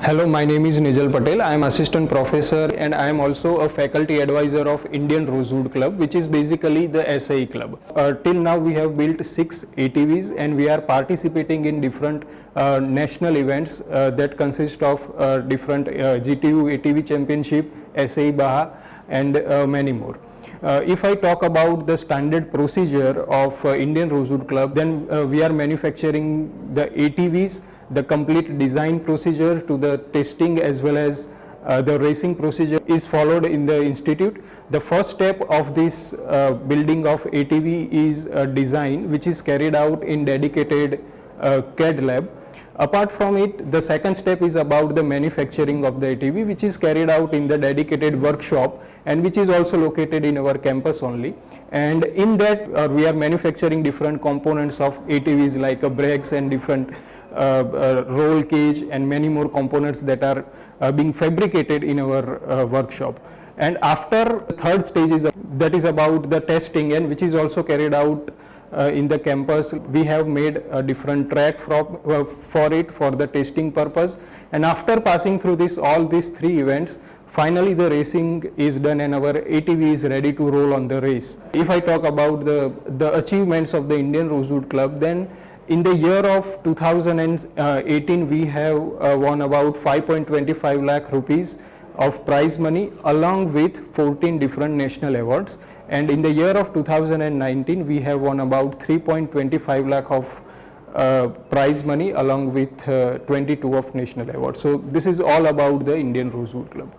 Hello, my name is Nijal Patel. I am assistant professor and I am also a faculty advisor of Indian Rosewood Club, which is basically the SAE club. Till now we have built 6 ATVs and we are participating in different national events that consist of different GTU ATV Championship, SAE Baha and many more. If I talk about the standard procedure of Indian Rosewood Club, then we are manufacturing the ATVs, the complete design procedure to the testing as well as the racing procedure is followed in the institute. The first step of this building of ATV is design, which is carried out in dedicated CAD lab. Apart from it, the second step is about the manufacturing of the ATV, which is carried out in the dedicated workshop and which is also located in our campus only. And in that we are manufacturing different components of ATVs like brakes and different roll cage and many more components that are being fabricated in our workshop. And after third stage is that is about the testing, and which is also carried out in the campus. We have made a different track for it for the testing purpose, and after passing through all these 3 events, finally the racing is done and our ATV is ready to roll on the race. If I talk about the achievements of the Indian Rosewood Club, then in the year of 2018 we have won about 5.25 lakh rupees of prize money along with 14 different national awards, and in the year of 2019 we have won about 3.25 lakh of prize money along with 22 of national awards. So this is all about the Indian Rosewood Club.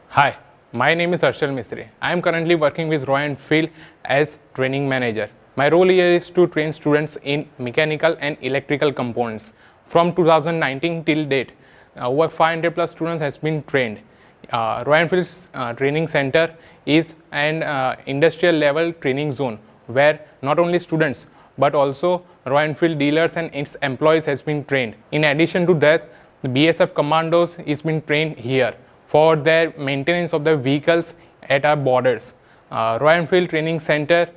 Hi, my name is Arshal Mistry. I am currently working with Royal Enfield as training manager. My role here is to train students in mechanical and electrical components. From 2019 till date, over 500 plus students has been trained. Royal Enfield's training center is an industrial level training zone where not only students but also Royal Enfield dealers and its employees has been trained. In addition to that, the BSF commandos is been trained here for their maintenance of the vehicles at our borders. Royal Enfield Training Center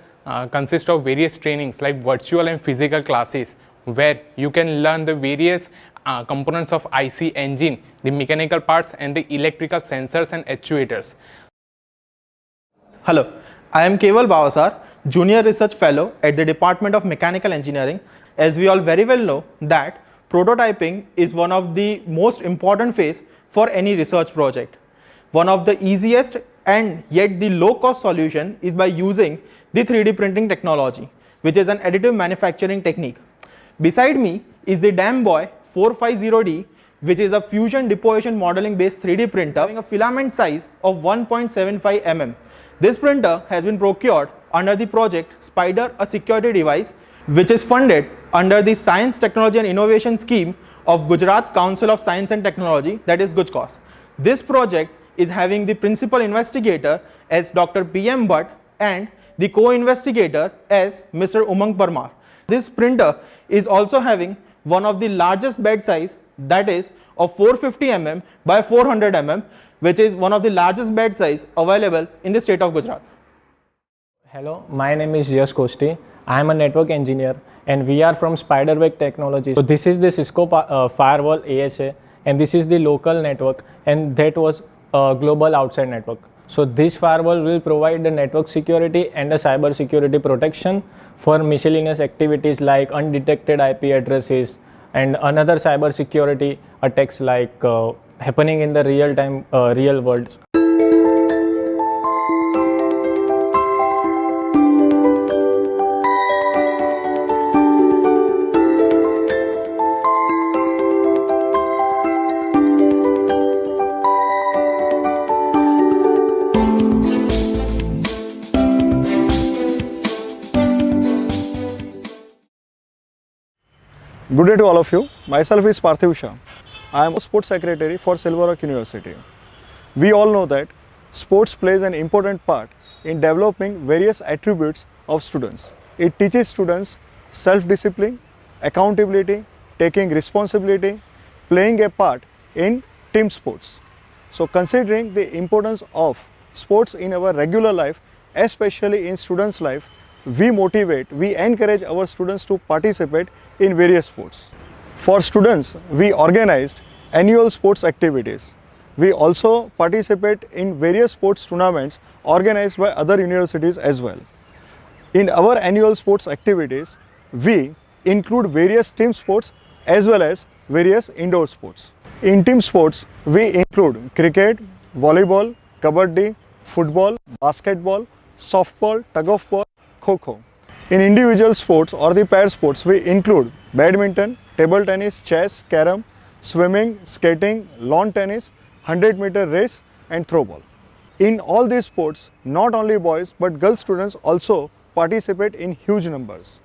consists of various trainings like virtual and physical classes where you can learn the various components of IC engine, the mechanical parts and the electrical sensors and actuators. Hello, I am Keval Bavasar, Junior Research Fellow at the Department of Mechanical Engineering. As we all very well know that prototyping is one of the most important phase for any research project. One of the easiest and yet the low cost solution is by using the 3D printing technology, which is an additive manufacturing technique. Beside me is the DAMBOY 450D, which is a fusion deposition modeling based 3D printer having a filament size of 1.75 mm. This printer has been procured under the project Spider, a security device, which is funded under the Science, Technology and Innovation Scheme of Gujarat Council of Science and Technology, that is GUJCOS. This project is having the principal investigator as Dr. P.M. Bhatt and the co-investigator as Mr. Umang Parmar. This printer is also having one of the largest bed size, that is of 450 mm by 400 mm, which is one of the largest bed size available in the state of Gujarat. Hello, my name is Yash Kosti. I am a network engineer and we are from Spiderweb Technologies. So this is the Cisco firewall ASA and this is the local network, and that was a global outside network. So this firewall will provide the network security and the cyber security protection for miscellaneous activities like undetected IP addresses and another cyber security attacks like happening in the real world. Good day to all of you. Myself is Parthiv Shah. I am a sports secretary for Silver Rock University. We all know that sports plays an important part in developing various attributes of students. It teaches students self-discipline, accountability, taking responsibility, playing a part in team sports. So considering the importance of sports in our regular life, especially in students' life, we encourage our students to participate in various sports. For students, we organized annual sports activities. We also participate in various sports tournaments organized by other universities as well. In our annual sports activities, we include various team sports as well as various indoor sports. In team sports, we include cricket, volleyball, kabaddi, football, basketball, softball, tug of war, kho-kho. In individual sports or the pair sports, we include badminton, table tennis, chess, carom, swimming, skating, lawn tennis, 100-meter race and throwball. In all these sports, not only boys but girl students also participate in huge numbers.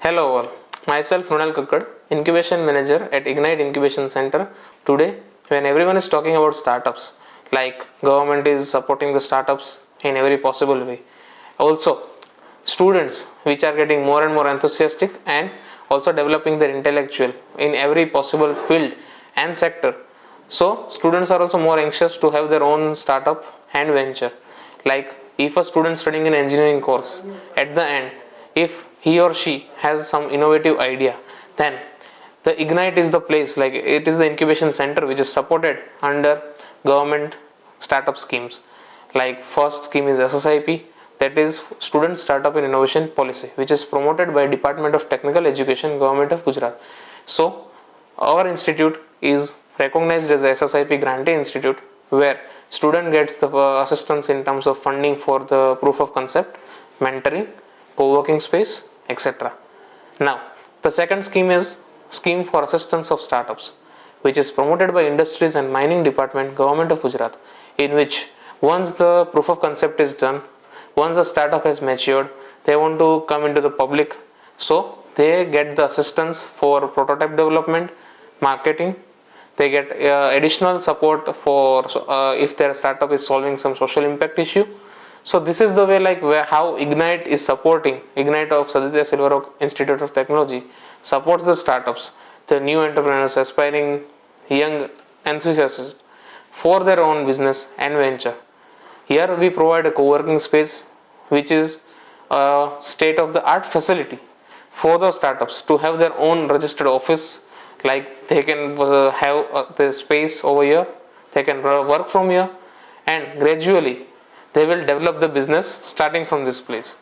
Hello all, myself Mrunal Kakkad, Incubation Manager at Ignite Incubation Center. Today, when everyone is talking about startups, like government is supporting the startups in every possible way. Also, students which are getting more and more enthusiastic and also developing their intellectual in every possible field and sector. So, students are also more anxious to have their own startup and venture. Like if a student studying an engineering course, at the end, if he or she has some innovative idea, then the Ignite is the place, like it is the incubation center which is supported under government startup schemes. Like first scheme is SSIP, that is Student Startup and Innovation Policy, which is promoted by Department of Technical Education, Government of Gujarat. So our institute is recognized as a SSIP grantee institute, where student gets the assistance in terms of funding for the proof of concept, mentoring, co-working space, etc. Now, the second scheme is Scheme for Assistance of Startups, which is promoted by Industries and Mining Department, Government of Gujarat, in which once the proof of concept is done, once the startup has matured, they want to come into the public, so they get the assistance for prototype development, marketing. They get additional support for if their startup is solving some social impact issue. So this is the way, like how Ignite is supporting, Ignite of Saditya Silver Institute of Technology supports the startups, the new entrepreneurs, aspiring young enthusiasts for their own business and venture. Here we provide a co-working space which is a state-of-the-art facility for the startups to have their own registered office, like they can have the space over here, they can work from here, and gradually they will develop the business starting from this place.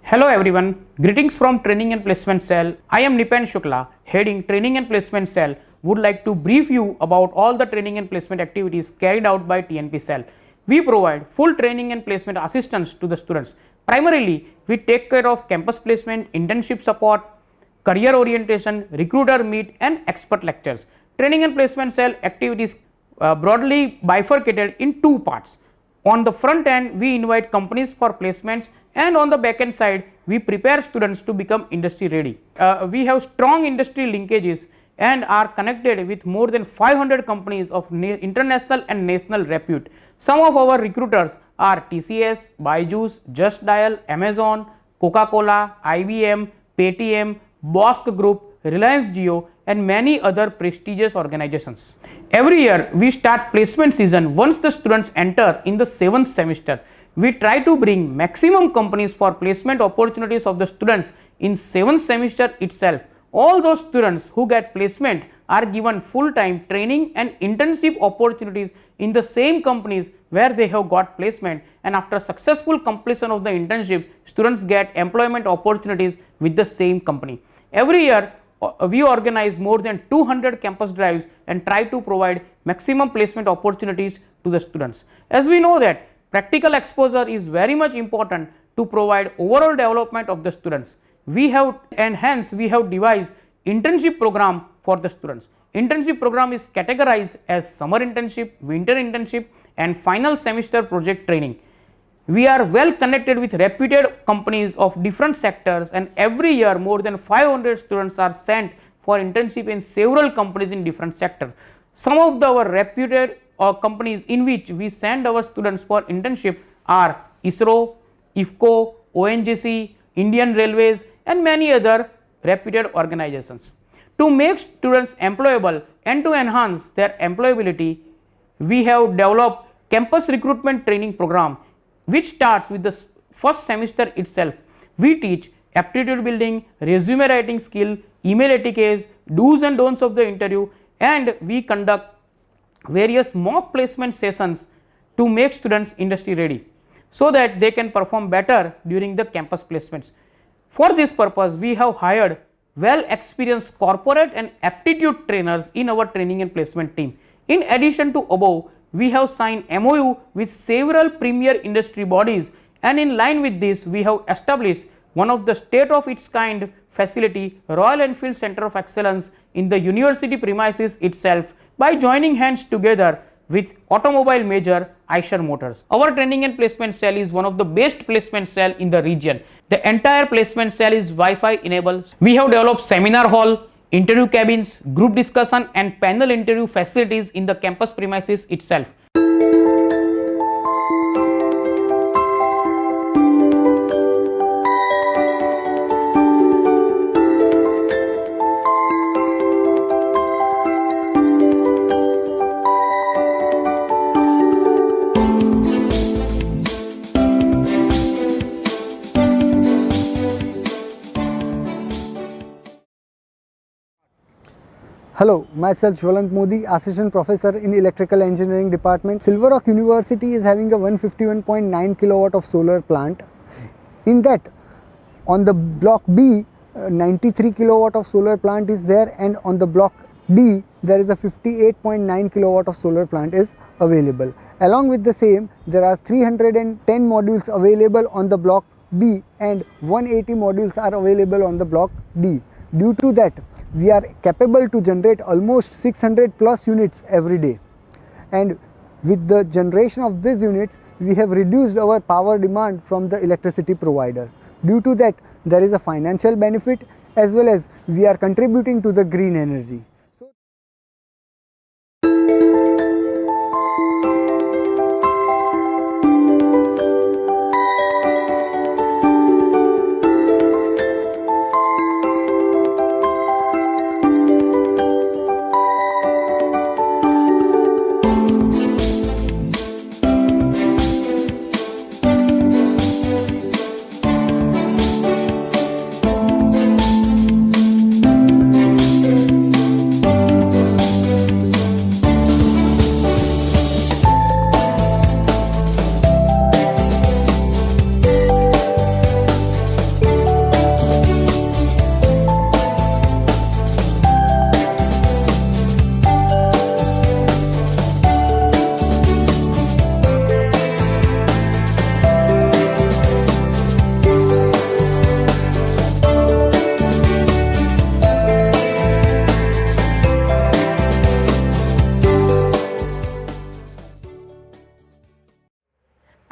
Hello everyone, greetings from Training and Placement Cell. I am Nipen Shukla, heading Training and Placement Cell. Would like to brief you about all the training and placement activities carried out by TNP Cell. We provide full training and placement assistance to the students. Primarily, we take care of campus placement, internship support, career orientation, recruiter meet and expert lectures. Training and Placement Cell activities broadly bifurcated in two parts. On the front end, we invite companies for placements, and on the back end side, we prepare students to become industry ready. We have strong industry linkages and are connected with more than 500 companies of international and national repute. Some of our recruiters are TCS, Byju's, Just Dial, Amazon, Coca-Cola, IBM, Paytm, Bosch Group, Reliance Jio and many other prestigious organizations. Every year we start placement season once the students enter in the 7th semester. We try to bring maximum companies for placement opportunities of the students in 7th semester itself. All those students who get placement are given full-time training and internship opportunities in the same companies where they have got placement, and after successful completion of the internship, students get employment opportunities with the same company. Every year we organize more than 200 campus drives and try to provide maximum placement opportunities to the students. As we know that practical exposure is very much important to provide overall development of the students. We have devised internship program for the students. Internship program is categorized as summer internship, winter internship and final semester project training. We are well connected with reputed companies of different sectors, and every year more than 500 students are sent for internship in several companies in different sectors. Some of our reputed companies in which we send our students for internship are ISRO, IFCO, ONGC, Indian Railways and many other reputed organizations. To make students employable and to enhance their employability, we have developed campus recruitment training program which starts with the first semester itself. We teach aptitude building, resume writing skill, email etiquette, do's and don'ts of the interview, and we conduct various mock placement sessions to make students industry ready so that they can perform better during the campus placements. For this purpose, we have hired well experienced corporate and aptitude trainers in our training and placement team. In addition to above, we have signed MOU with several premier industry bodies, and in line with this we have established one of the state of its kind facility, Royal Enfield Center of Excellence in the university premises itself by joining hands together with automobile major Eicher Motors. Our training and placement cell is one of the best placement cell in the region. The entire placement cell is Wi-Fi enabled. We have developed seminar hall, interview cabins, group discussion and panel interview facilities in the campus premises itself. Hello, myself Jwalant Modi, Assistant Professor in Electrical Engineering Department. Silver Rock University is having a 151.9 kilowatt of solar plant. In that, on the block B, 93 kilowatt of solar plant is there, and on the block D, there is a 58.9 kilowatt of solar plant is available. Along with the same, there are 310 modules available on the block B and 180 modules are available on the block D. Due to that, we are capable to generate almost 600 plus units every day, and with the generation of these units we have reduced our power demand from the electricity provider. Due to that, there is a financial benefit as well as we are contributing to the green energy.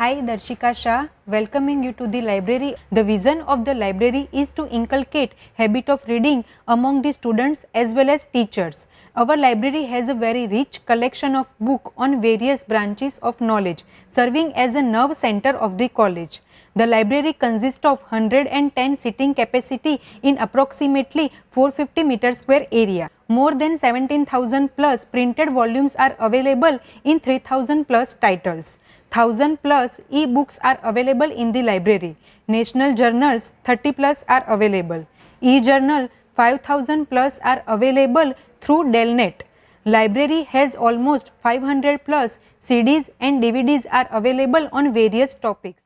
I, Darshika Shah, welcoming you to the library. The vision of the library is to inculcate habit of reading among the students as well as teachers. Our library has a very rich collection of books on various branches of knowledge, serving as a nerve center of the college. The library consists of 110 sitting capacity in approximately 450 meter square area. More than 17,000 plus printed volumes are available in 3,000 plus titles. 1,000 plus e-books are available in the library. National journals 30 plus are available. E-journal 5,000 plus are available through Delnet. Library has almost 500 plus CDs and DVDs are available on various topics.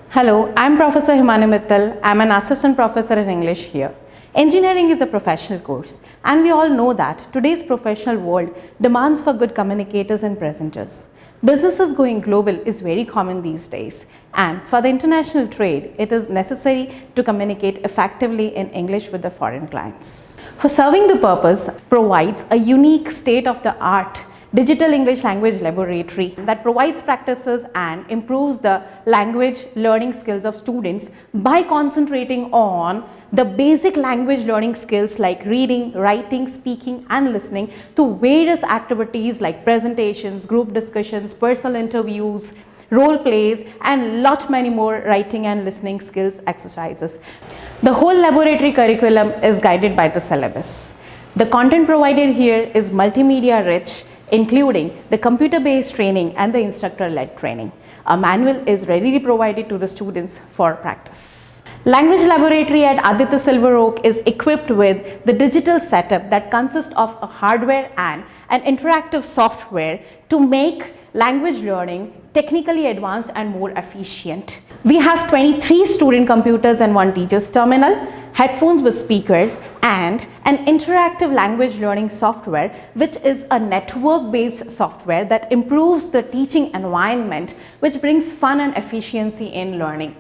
Hello, I am Professor Himani Mittal. I am an assistant professor in English here. Engineering is a professional course, and we all know that today's professional world demands for good communicators and presenters. Businesses going global is very common these days, and for the international trade, it is necessary to communicate effectively in English with the foreign clients. For serving the purpose, provides a unique state-of-the-art digital English language laboratory that provides practices and improves the language learning skills of students by concentrating on the basic language learning skills like reading, writing, speaking and listening to various activities like presentations, group discussions, personal interviews, role plays and lot many more writing and listening skills exercises. The whole laboratory curriculum is guided by the syllabus. The content provided here is multimedia rich, including the computer-based training and the instructor-led training. A manual is readily provided to the students for practice. Language Laboratory at Aditya Silver Oak is equipped with the digital setup that consists of a hardware and an interactive software to make language learning technically advanced and more efficient. We have 23 student computers and 1 teacher's terminal, headphones with speakers and an interactive language learning software which is a network-based software that improves the teaching environment, which brings fun and efficiency in learning.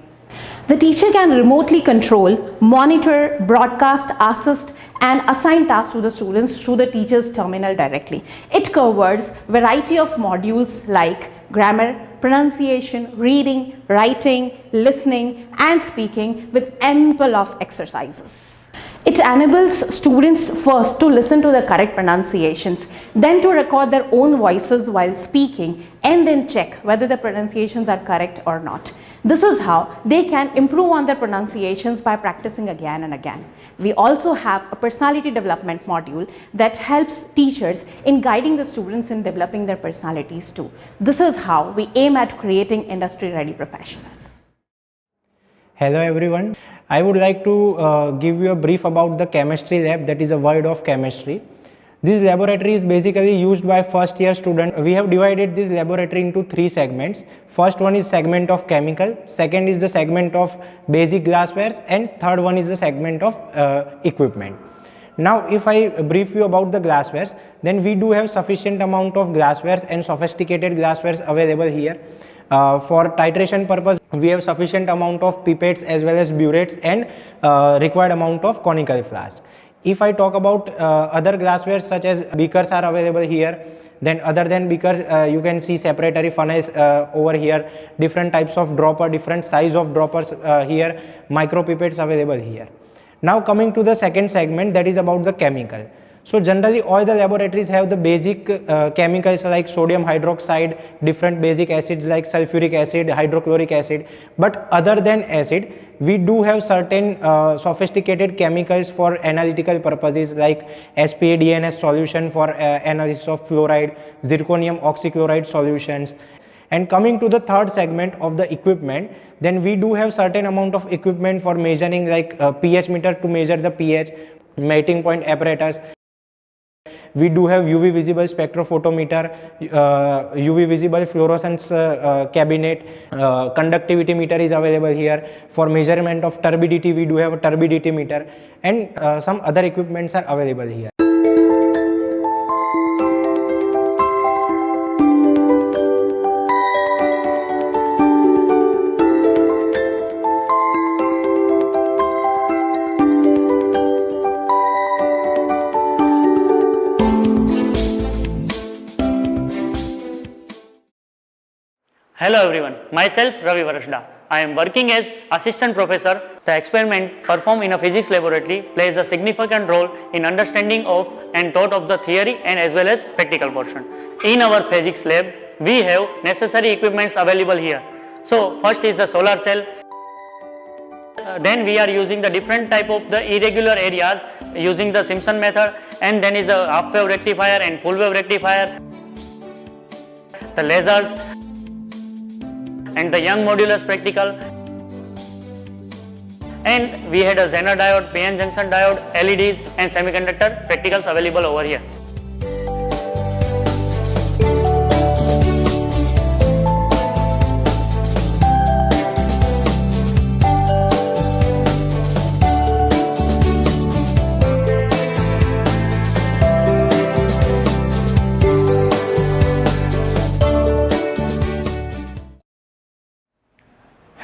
The teacher can remotely control, monitor, broadcast, assist and assign tasks to the students through the teacher's terminal directly. It covers variety of modules like grammar, pronunciation, reading, writing, listening and speaking with ample of exercises. It enables students first to listen to the correct pronunciations, then to record their own voices while speaking and then check whether the pronunciations are correct or not. This is how they can improve on their pronunciations by practicing again and again. We also have a personality development module that helps teachers in guiding the students in developing their personalities too. This is how we aim at creating industry-ready professionals. Hello everyone. I would like to give you a brief about the chemistry lab, that is a word of chemistry. This laboratory is basically used by first year students. We have divided this laboratory into 3 segments. First one is segment of chemical, second is the segment of basic glasswares and third one is the segment of equipment. Now if I brief you about the glasswares, then we do have sufficient amount of glasswares and sophisticated glasswares available here. For titration purpose, we have sufficient amount of pipettes as well as burettes and required amount of conical flasks. If I talk about other glassware such as beakers are available here, then other than beakers you can see separatory funnels over here, different types of dropper, different size of droppers here, micro pipettes available here. Now coming to the second segment, that is about the chemical. So generally all the laboratories have the basic chemicals like sodium hydroxide, different basic acids like sulfuric acid, hydrochloric acid, but other than acid we do have certain sophisticated chemicals for analytical purposes like SPA-DNS solution for analysis of fluoride, zirconium oxychloride solutions. And coming to the third segment of the equipment, then we do have certain amount of equipment for measuring like pH meter to measure the pH, melting point apparatus. We do have UV visible spectrophotometer, UV visible fluorescence cabinet, conductivity meter is available here. For measurement of turbidity, we do have a turbidity meter and some other equipments are available here. Hello everyone, myself Ravi Varashda. I am working as assistant professor. The experiment performed in a physics laboratory plays a significant role in understanding of and thought of the theory and as well as practical portion. In our physics lab, we have necessary equipments available here. So first is the solar cell. Then we are using the different type of the irregular areas using the Simpson method, and then is a half wave rectifier and full wave rectifier, the lasers and the young modulus practical, and we had a Zener diode, PN junction diode, LEDs and semiconductor practicals available over here.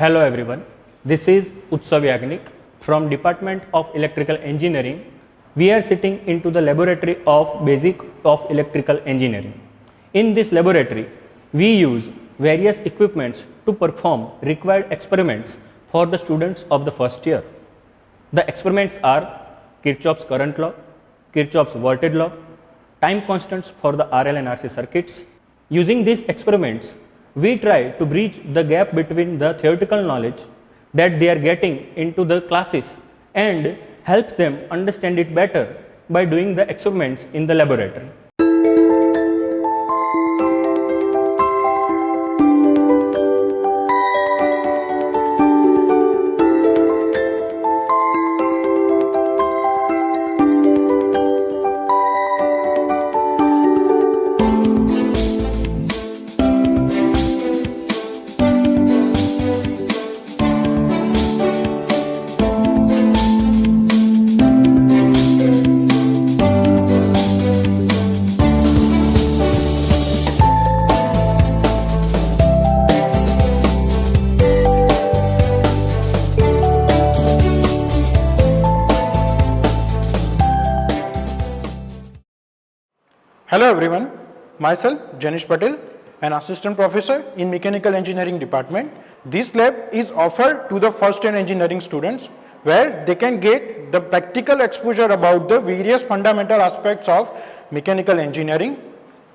Hello everyone, this is Utsav Yagnik from Department of Electrical Engineering. We are sitting into the laboratory of Basic of Electrical Engineering. In this laboratory, we use various equipments to perform required experiments for the students of the first year. The experiments are Kirchhoff's current law, Kirchhoff's voltage law, time constants for the RL and RC circuits. Using these experiments, we try to bridge the gap between the theoretical knowledge that they are getting into the classes and help them understand it better by doing the experiments in the laboratory. Hello everyone, myself Janish Patel, an assistant professor in mechanical engineering department. This lab is offered to the first year engineering students where they can get the practical exposure about the various fundamental aspects of mechanical engineering.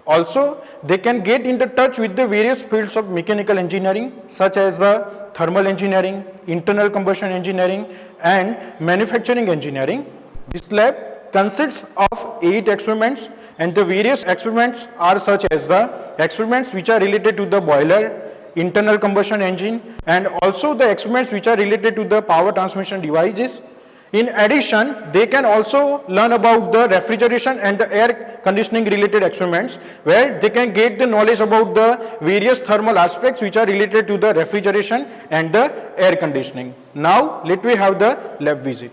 Also, they can get into touch with the various fields of mechanical engineering such as the thermal engineering, internal combustion engineering and manufacturing engineering. This lab consists of 8 experiments, and the various experiments are such as the experiments which are related to the boiler, internal combustion engine, and also the experiments which are related to the power transmission devices. In addition, they can also learn about the refrigeration and the air conditioning related experiments where they can get the knowledge about the various thermal aspects which are related to the refrigeration and the air conditioning. Now, let me have the lab visit.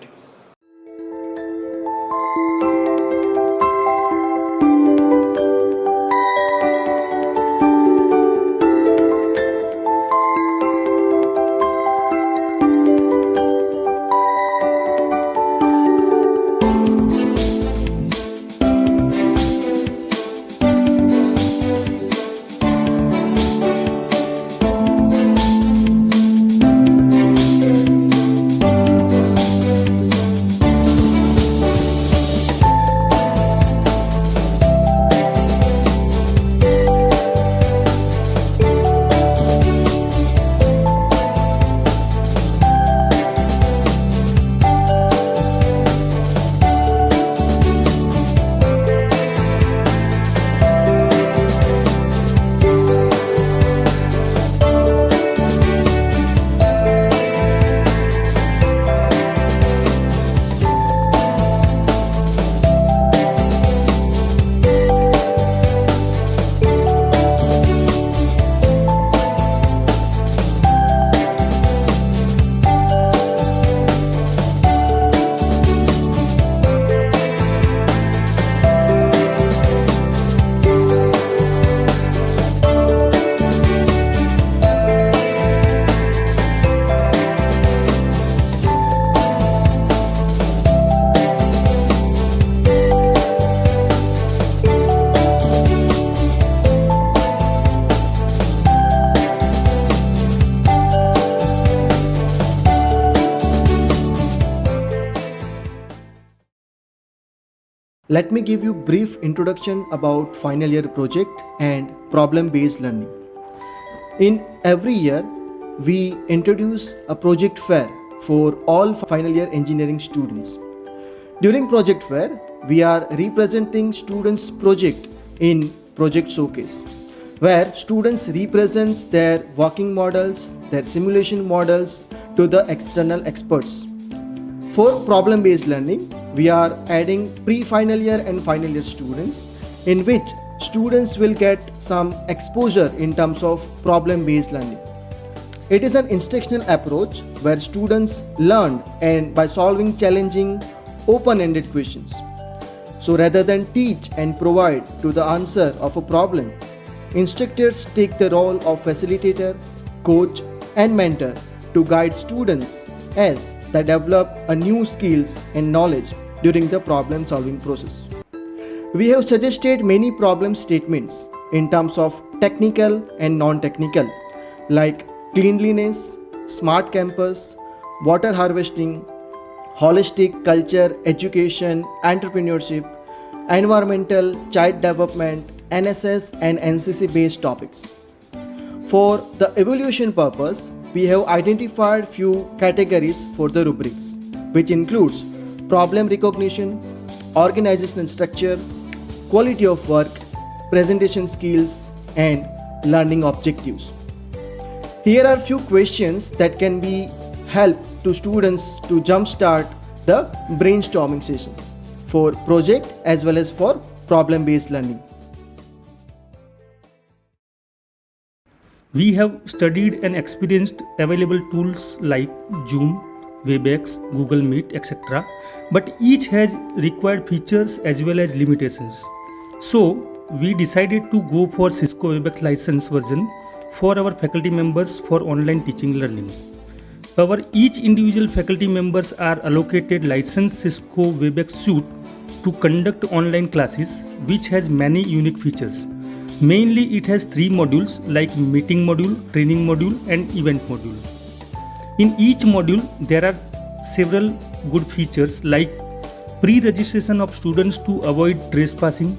Let me give you brief introduction about final year project and problem-based learning. In every year, we introduce a project fair for all final year engineering students. During project fair, we are representing students' project in project showcase, where students represent their working models, their simulation models to the external experts. For problem-based learning, we are adding pre-final year and final year students, in which students will get some exposure in terms of problem-based learning. It is an instructional approach where students learn and by solving challenging open-ended questions. So rather than teach and provide to the answer of a problem, instructors take the role of facilitator, coach and mentor to guide students as they develop a new skills and knowledge during the problem solving process. We have suggested many problem statements in terms of technical and non-technical, like cleanliness, smart campus, water harvesting, holistic culture, education, entrepreneurship, environmental, child development, NSS and NCC based topics. For the evaluation purpose, we have identified few categories for the rubrics, which includes problem recognition, organizational structure, quality of work, presentation skills, and learning objectives. Here are few questions that can be help to students to jumpstart the brainstorming sessions for project as well as for problem-based learning. We have studied and experienced available tools like Zoom, Webex, Google Meet, etc. But each has required features as well as limitations. So we decided to go for Cisco Webex license version for our faculty members for online teaching learning. Our each individual faculty members are allocated licensed Cisco Webex suite to conduct online classes, which has many unique features. Mainly it has 3 modules like meeting module, training module and event module. In each module there are several good features like pre-registration of students to avoid trespassing,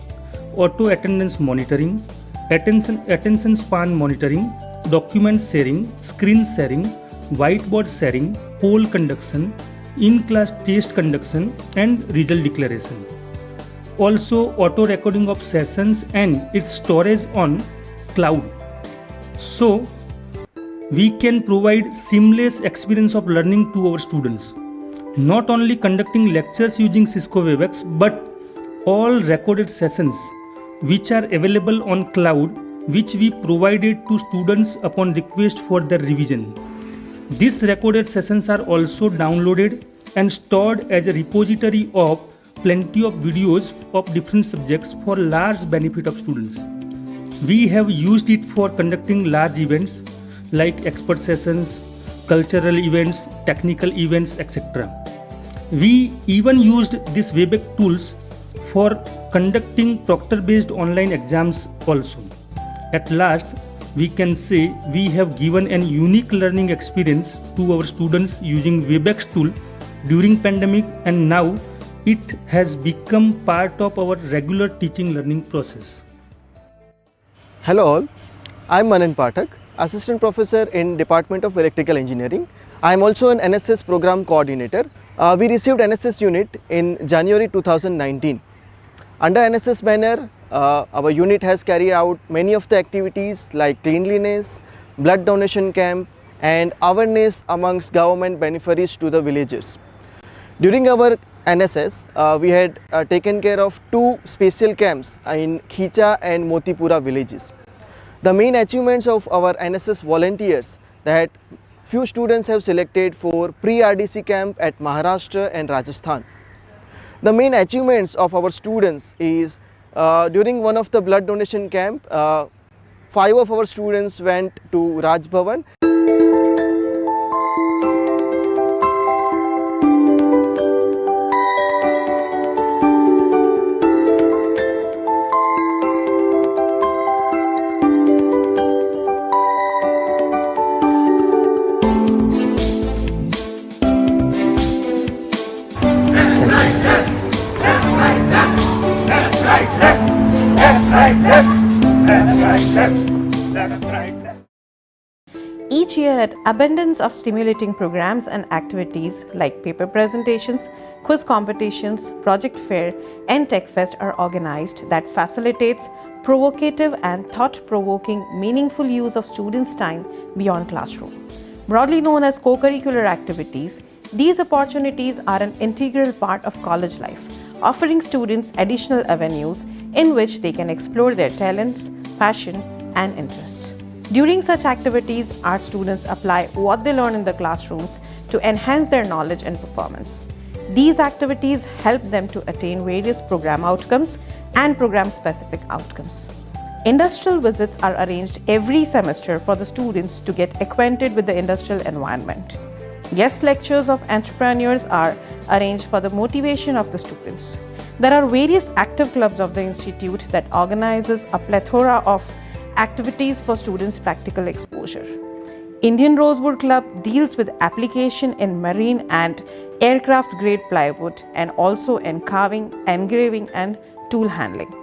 auto attendance monitoring, attention span monitoring, document sharing, screen sharing, whiteboard sharing, poll conduction, in-class test conduction and result declaration. Also auto recording of sessions and its storage on cloud. So we can provide seamless experience of learning to our students. Not only conducting lectures using Cisco Webex, but all recorded sessions which are available on cloud, which we provided to students upon request for their revision. These recorded sessions are also downloaded and stored as a repository of plenty of videos of different subjects for large benefit of students. We have used it for conducting large events like expert sessions, cultural events, technical events, etc. We even used these Webex tools for conducting proctor-based online exams also. At last, we can say we have given an unique learning experience to our students using Webex tool during pandemic, and now it has become part of our regular teaching learning process. Hello all, I am Manan Pathak, Assistant Professor in Department of Electrical Engineering. I am also an NSS Program Coordinator. We received NSS unit in January 2019. Under NSS banner, our unit has carried out many of the activities like cleanliness, blood donation camp and awareness amongst government beneficiaries to the villagers. During our NSS, we had taken care of 2 special camps in Khicha and Motipura villages. The main achievements of our NSS volunteers that few students have selected for pre-RDC camp at Maharashtra and Rajasthan. The main achievements of our students is during one of the blood donation camp, 5 of our students went to Raj Bhavan. Each year at abundance of stimulating programs and activities like paper presentations, quiz competitions, project fair and tech fest are organized that facilitates provocative and thought-provoking meaningful use of students' time beyond classroom. Broadly known as co-curricular activities, these opportunities are an integral part of college life, offering students additional avenues in which they can explore their talents, passion and interests. During such activities, our students apply what they learn in the classrooms to enhance their knowledge and performance. These activities help them to attain various program outcomes and program-specific outcomes. Industrial visits are arranged every semester for the students to get acquainted with the industrial environment. Guest lectures of entrepreneurs are arranged for the motivation of the students. There are various active clubs of the institute that organizes a plethora of activities for students' practical exposure. Indian Rosewood Club deals with application in marine and aircraft grade plywood and also in carving, engraving and tool handling.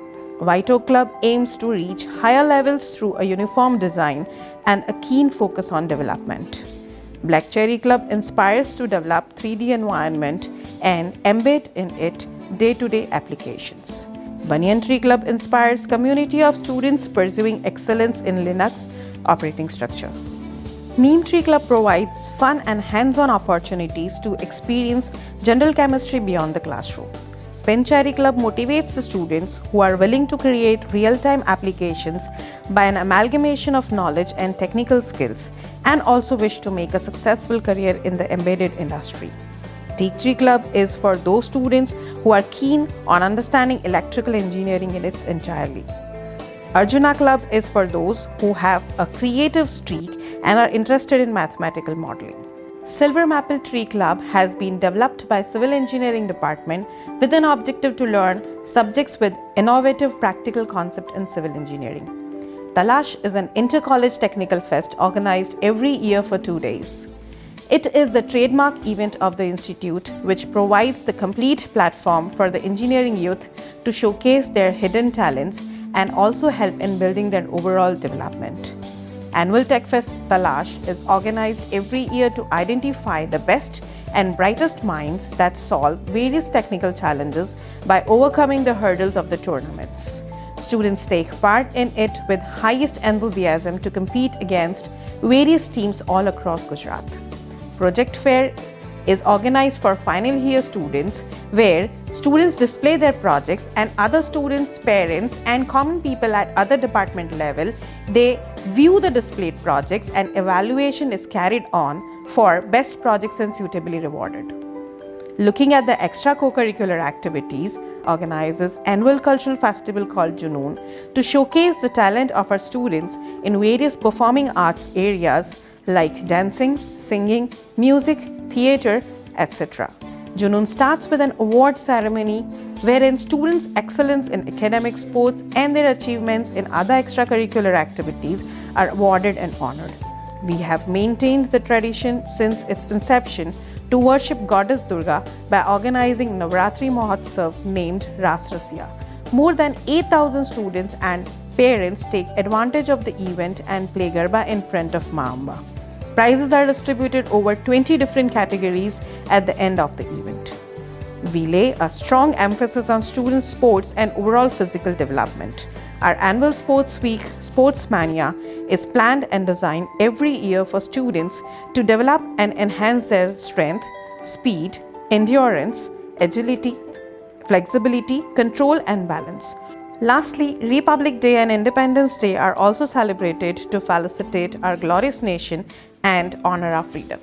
White Oak Club aims to reach higher levels through a uniform design and a keen focus on development. Black Cherry Club inspires to develop 3D environment and embed in it day-to-day applications. Banyan Tree Club inspires community of students pursuing excellence in Linux operating structure. Neem Tree Club provides fun and hands-on opportunities to experience general chemistry beyond the classroom. Pen Cherry Club motivates the students who are willing to create real-time applications by an amalgamation of knowledge and technical skills and also wish to make a successful career in the embedded industry. Teak Tree Club is for those students who are keen on understanding electrical engineering in its entirety. Arjuna Club is for those who have a creative streak and are interested in mathematical modeling. Silver Maple Tree Club has been developed by Civil Engineering Department with an objective to learn subjects with innovative practical concept in civil engineering. Talash is an inter-college technical fest organized every year for 2 days. It is the trademark event of the institute which provides the complete platform for the engineering youth to showcase their hidden talents and also help in building their overall development. Annual Tech Fest Talash is organized every year to identify the best and brightest minds that solve various technical challenges by overcoming the hurdles of the tournaments. Students take part in it with highest enthusiasm to compete against various teams all across Gujarat. Project Fair is organized for final year students where students display their projects and other students, parents and common people at other department level, they view the displayed projects and evaluation is carried on for best projects and suitably rewarded. Looking at the extra co-curricular activities, organizes annual cultural festival called Junoon to showcase the talent of our students in various performing arts areas like dancing, singing, music, theatre, etc. Junoon starts with an award ceremony wherein students' excellence in academic, sports and their achievements in other extracurricular activities are awarded and honored. We have maintained the tradition since its inception to worship Goddess Durga by organizing Navratri Mahotsav named Ras Rasya. More than 8,000 students and parents take advantage of the event and play Garba in front of Ma Amba. Prizes are distributed over 20 different categories at the end of the event. We lay a strong emphasis on students' sports and overall physical development. Our annual Sports Week, Sports Mania, is planned and designed every year for students to develop and enhance their strength, speed, endurance, agility, flexibility, control and balance. Lastly, Republic Day and Independence Day are also celebrated to felicitate our glorious nation and honor our freedom.